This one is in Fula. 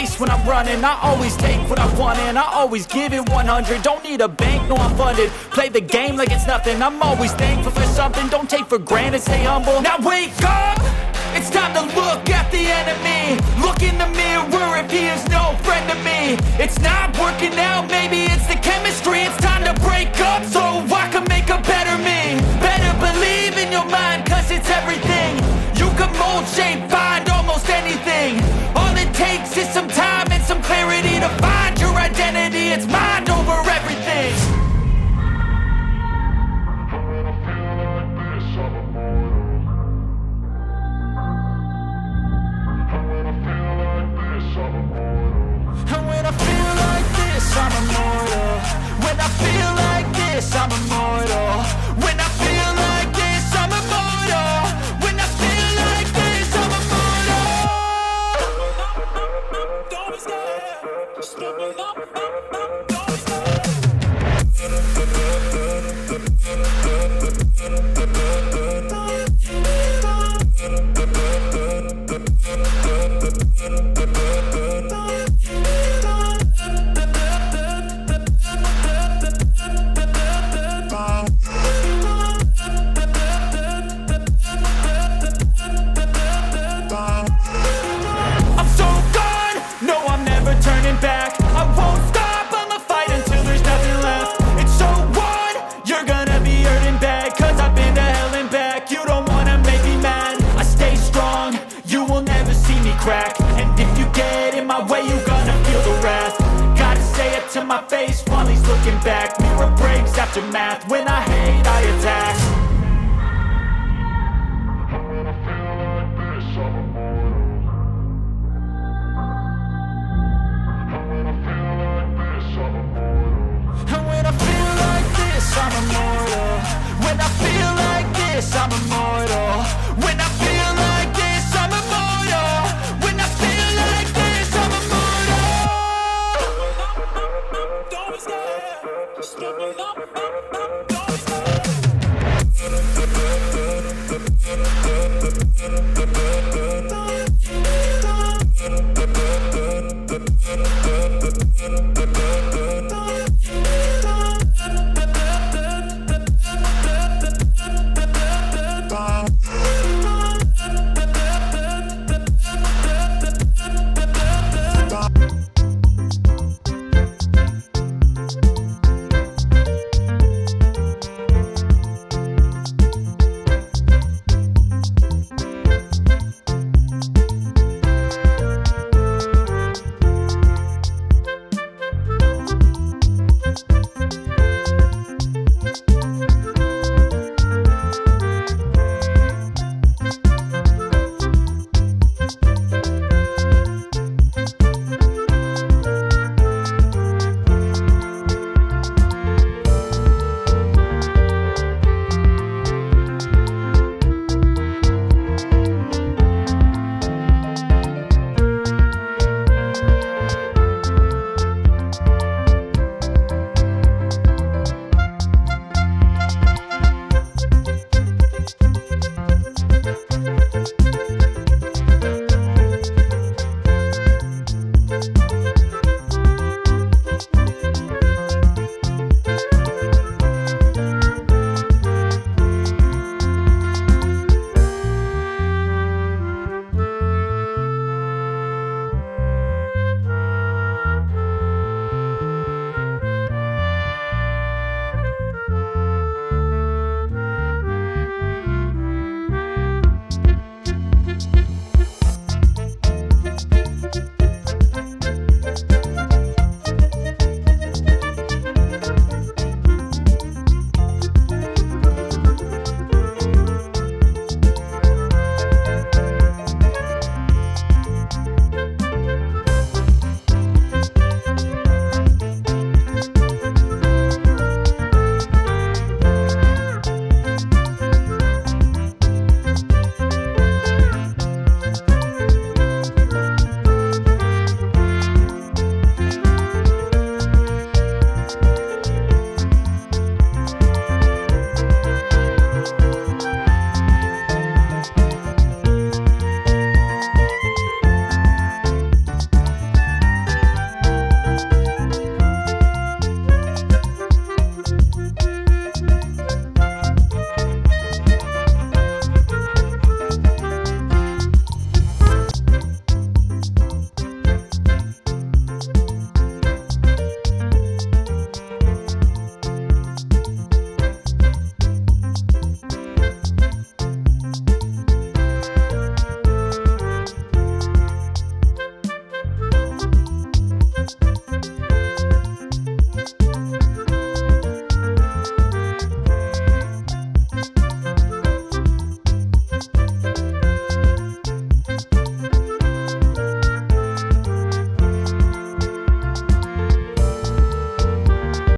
pace when I'm running. I always take what I want and I always give it 100. Don't need a bank, no I'm funded. Play the game like it's nothing. I'm always thankful for something. Don't take for granted, stay humble. Now wake up! It's time to look at the enemy. Look in the mirror if he is no friend to me. It's not working out, maybe it's the chemistry. It's time to break up so I can make a better me. Better believe in your mind, cause it's everything. You can mold, shape, find almost anything. All it takes is some time and some clarity to find your identity. It's mind over everything. And when I feel like this, I'm immortal. When I feel like this, I'm immortal. When I feel like this, I'm immortal. When I feel like this, I'm immortal. Don't be scared. Just look me up. Don't be scared. Back. I won't stop, I'ma fight until there's nothing left. It's so on, you're gonna be hurting bad. Cause I've been to hell and back. You don't wanna make me mad. I stay strong, you will never see me crack. And if you get in my way, you're gonna feel the wrath. Gotta say it to my face while he's looking back. Mirror breaks after math. When I hate, I attack. I'm immortal. When I feel like this, I'm immortal.